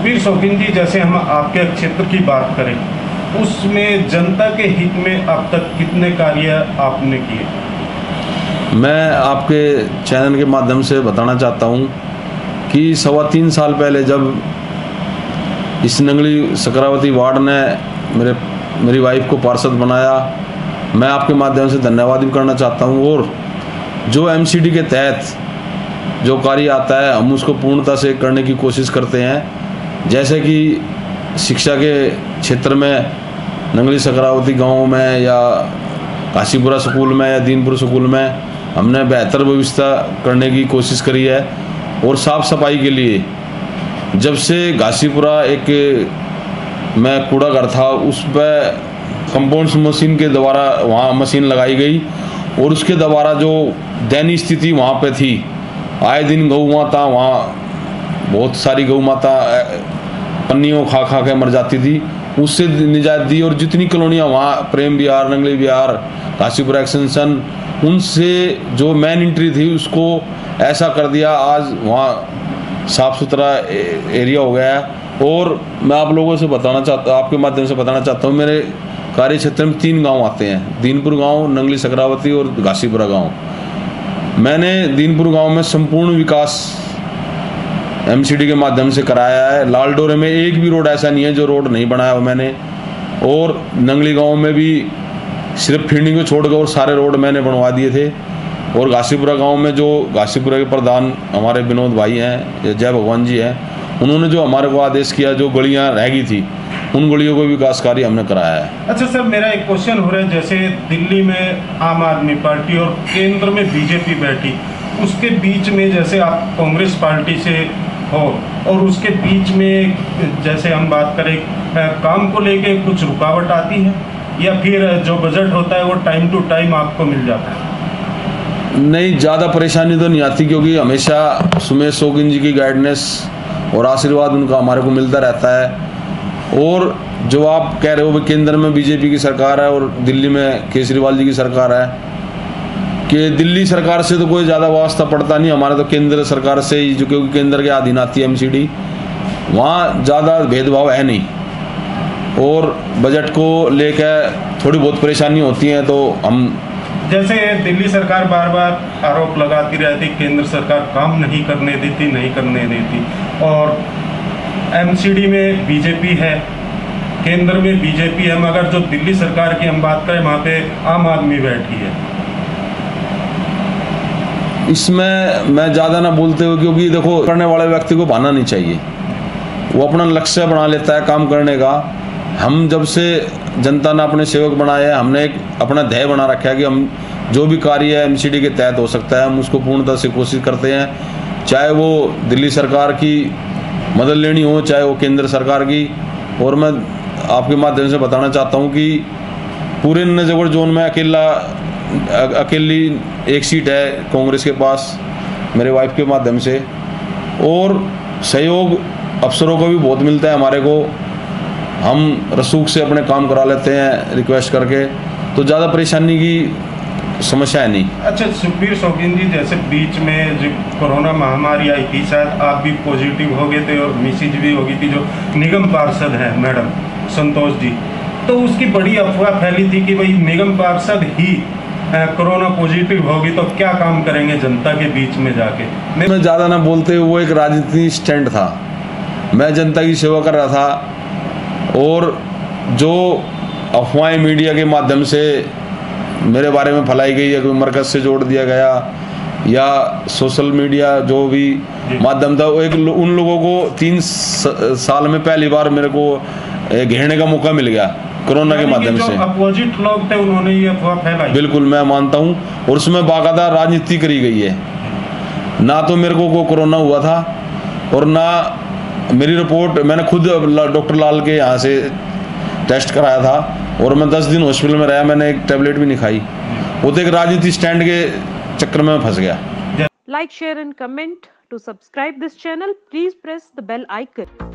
सुखबीर शौकीन जी, जैसे हम आपके क्षेत्र की बात करें, उसमें जनता के हित में अब तक कितने कार्य आपने किए? मैं आपके चैनल के माध्यम से बताना चाहता हूं कि 3.25 साल पहले जब इस नंगली सकरावती वार्ड ने मेरी वाइफ को पार्षद बनाया, मैं आपके माध्यम से धन्यवाद भी करना चाहता हूं। और जो एमसीडी के तहत जो कार्य आता है हम उसको पूर्णता से करने की कोशिश करते हैं। जैसे कि शिक्षा के क्षेत्र में नंगली सकरावती गांव में या काशीपुरा स्कूल में या दीनपुर स्कूल में हमने बेहतर व्यवस्था करने की कोशिश करी है। और साफ़ सफाई के लिए जब से घासीपुरा एक मैं कूड़ा घर था उस पर कंपाउंड मशीन के द्वारा वहाँ मशीन लगाई गई और उसके द्वारा जो दयनीय स्थिति वहाँ पे थी, आए दिन गौ माता वहाँ बहुत सारी गौ माता पन्नियों खा खा के मर जाती थी, उससे निजात दी। और जितनी कॉलोनियाँ वहाँ प्रेम विहार, नंगली विहार, घासीपुरा एक्सटेंशन, उनसे जो मेन एंट्री थी उसको ऐसा कर दिया, आज वहाँ साफ़ सुथरा एरिया हो गया है। और मैं आप लोगों से बताना चाहता, आपके माध्यम से बताना चाहता हूँ, मेरे कार्य क्षेत्र में 3 गांव आते हैं, दीनपुर गांव, नंगली सकरावती और घासीपुरा गांव। मैंने दीनपुर गांव में संपूर्ण विकास एमसीडी के माध्यम से कराया है। लालडोरे में एक भी रोड ऐसा नहीं है जो रोड नहीं बनाया हो मैंने। और नंगली गांव में भी सिर्फ फील्डिंग को छोड़कर और सारे रोड मैंने बनवा दिए थे। और घासीपुरा गांव में जो घासीपुरा के प्रधान हमारे विनोद भाई हैं, जय भगवान जी हैं, उन्होंने जो हमारे को आदेश किया, जो गलियां रह गई थी उन गलियों को विकास कार्य हमने कराया है। अच्छा सर, मेरा एक क्वेश्चन हो रहा है, जैसे दिल्ली में आम आदमी पार्टी और केंद्र में बीजेपी बैठी, उसके बीच में जैसे आप कांग्रेस पार्टी से हो और उसके बीच में जैसे हम बात करें काम को लेके कुछ रुकावट आती है या फिर जो बजट होता है वो टाइम टू टाइम आपको मिल जाता है? नहीं, ज़्यादा परेशानी तो नहीं आती क्योंकि हमेशा सुमेश शौकीन जी की गाइडेंस और आशीर्वाद उनका हमारे को मिलता रहता है। और जो आप कह रहे हो केंद्र में बीजेपी की सरकार है और दिल्ली में केजरीवाल जी की सरकार है, कि दिल्ली सरकार से तो कोई ज़्यादा वास्ता पड़ता नहीं, हमारा तो केंद्र सरकार से ही, जो क्योंकि केंद्र के अधीन आती है एमसीडी, वहाँ ज़्यादा भेदभाव है नहीं। और बजट को लेकर थोड़ी बहुत परेशानी होती है तो हम, जैसे दिल्ली सरकार बार बार आरोप लगाती रहती, केंद्र सरकार काम नहीं करने देती और एमसीडी में बीजेपी है, केंद्र में बीजेपी है, मगर जो दिल्ली सरकार की हम बात करें वहाँ पे आम आदमी बैठी है। इसमें मैं ज़्यादा ना बोलते हुए, क्योंकि देखो करने वाले व्यक्ति को भाना नहीं चाहिए, वो अपना लक्ष्य बना लेता है काम करने का। हम जब से जनता ने अपने सेवक बनाए हैं, हमने एक अपना ध्येय बना रखा है कि हम जो भी कार्य है एमसीडी के तहत हो सकता है हम उसको पूर्णता से कोशिश करते हैं, चाहे वो दिल्ली सरकार की मदद लेनी हो, चाहे वो केंद्र सरकार की। और मैं आपके माध्यम से बताना चाहता हूँ कि पूरे नजफगढ़ जोन में अकेली एक सीट है कांग्रेस के पास मेरे वाइफ के माध्यम से। और सहयोग अफसरों को भी बहुत मिलता है हमारे को, हम रसूख से अपने काम करा लेते हैं रिक्वेस्ट करके, तो ज़्यादा परेशानी की समस्या है नहीं। अच्छा सुखबीर शौकीन जी, जैसे बीच में जो कोरोना महामारी आई थी, शायद आप भी पॉजिटिव हो गए थे और मिसेज भी हो गई थी, जो निगम पार्षद हैं मैडम संतोष जी, तो उसकी बड़ी अफवाह फैली थी कि भाई निगम पार्षद ही कोरोना पॉजिटिव होगी तो क्या काम करेंगे जनता के बीच में जाके। मैं ज़्यादा ना बोलते, वो एक राजनीतिक स्टैंड था, मैं जनता की सेवा कर रहा था। और जो अफवाहें मीडिया के माध्यम से मेरे बारे में फैलाई गई है, कोई मरकज़ से जोड़ दिया गया या सोशल मीडिया जो भी माध्यम था, वो एक उन लोगों को 3 साल में पहली बार मेरे को घेरने का मौका मिल गया कोरोना के माध्यम से। अपोजिट लोग थे उन्होंने ये अफवाह फैलाई। बिल्कुल मैं मानता हूँ, और उसमें बाकायदा राजनीति करी गई है। ना तो मेरे को कोरोना हुआ था और ना मेरी रिपोर्ट, मैंने खुद डॉक्टर लाल के यहाँ से टेस्ट कराया था और मैं 10 दिन हॉस्पिटल में रहा, मैंने एक टेबलेट भी नहीं खाई। वो तो एक राजनीति स्टैंड के चक्कर में फंस गया। Like, share and comment. To subscribe this channel, please press the bell icon.